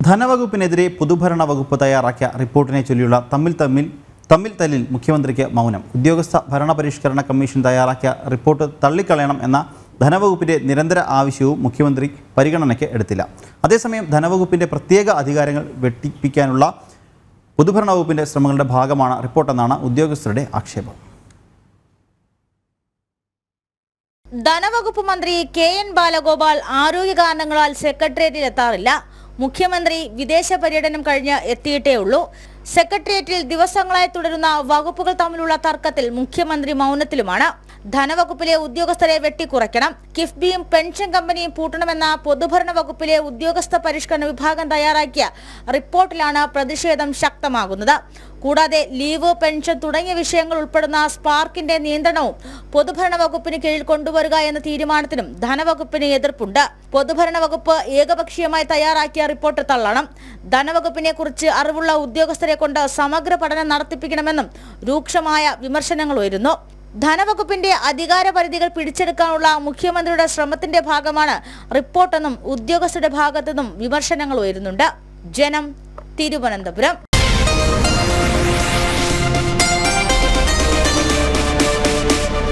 ധനവകുപ്പിനെതിരെ പൊതുഭരണ വകുപ്പ് തയ്യാറാക്കിയ റിപ്പോർട്ടിനെ ചൊല്ലിയുള്ള തമ്മിൽ തല്ലിൽ മുഖ്യമന്ത്രിക്ക് മൗനം. ഉദ്യോഗസ്ഥ ഭരണപരിഷ്കരണ കമ്മീഷൻ തയ്യാറാക്കിയ റിപ്പോർട്ട് തള്ളിക്കളയണം എന്ന ധനവകുപ്പിന്റെ നിരന്തര ആവശ്യവും മുഖ്യമന്ത്രി പരിഗണനയ്ക്ക് എടുത്തില്ല. അതേസമയം ധനവകുപ്പിന്റെ പ്രത്യേക അധികാരങ്ങൾ വെട്ടിപ്പിക്കാനുള്ള പൊതുഭരണ വകുപ്പിന്റെ ശ്രമങ്ങളുടെ ഭാഗമാണ് റിപ്പോർട്ടെന്നാണ് ഉദ്യോഗസ്ഥരുടെ ആക്ഷേപം. ധനവകുപ്പ് മന്ത്രി KN ബാലഗോപാൽ ആരോഗ്യ കാരണങ്ങളാൽ സെക്രട്ടേറിയറ്റിൽ എത്താറില്ല. മുഖ്യമന്ത്രി വിദേശ പര്യടനം കഴിഞ്ഞ് എത്തിയിട്ടേ ഉള്ളൂ. സെക്രട്ടേറിയറ്റിൽ ദിവസങ്ങളായി തുടരുന്ന വകുപ്പുകൾ തമ്മിലുള്ള തർക്കത്തിൽ മുഖ്യമന്ത്രി മൗനത്തിലുമാണ്. ധനവകുപ്പിലെ ഉദ്യോഗസ്ഥരെ വെട്ടിക്കുറയ്ക്കണം, കിഫ്ബിയും പെൻഷൻ കമ്പനിയും പൂട്ടണമെന്ന പൊതുഭരണ വകുപ്പിലെ ഉദ്യോഗസ്ഥ പരിഷ്കരണ വിഭാഗം തയ്യാറാക്കിയ റിപ്പോർട്ടിലാണ് പ്രതിഷേധം ശക്തമാകുന്നത്. കൂടാതെ ലീവ്, പെൻഷൻ തുടങ്ങിയ വിഷയങ്ങൾ ഉൾപ്പെടുന്ന സ്പാർക്കിന്റെ നിയന്ത്രണവും പൊതുഭരണ വകുപ്പിന് കീഴിൽ കൊണ്ടുവരിക എന്ന തീരുമാനത്തിനും ധനവകുപ്പിന് എതിർപ്പുണ്ട്. പൊതുഭരണ വകുപ്പ് ഏകപക്ഷീയമായി തയ്യാറാക്കിയ റിപ്പോർട്ട് തള്ളണം. ധനവകുപ്പിനെ കുറിച്ച് അറിവുള്ള ഉദ്യോഗസ്ഥരെ കൊണ്ട് സമഗ്ര പഠനം നടത്തിപ്പിക്കണമെന്നും രൂക്ഷമായ വിമർശനങ്ങൾ ഉയരുന്നു. ധനവകുപ്പിന്റെ അധികാര പരിധികൾ പിടിച്ചെടുക്കാനുള്ള മുഖ്യമന്ത്രിയുടെ ശ്രമത്തിന്റെ ഭാഗമാണ് റിപ്പോർട്ടെന്നും ഉദ്യോഗസ്ഥരുടെ ഭാഗത്തുനിന്നും വിമർശനങ്ങൾ ഉയരുന്നുണ്ട്. ജനം, തിരുവനന്തപുരം.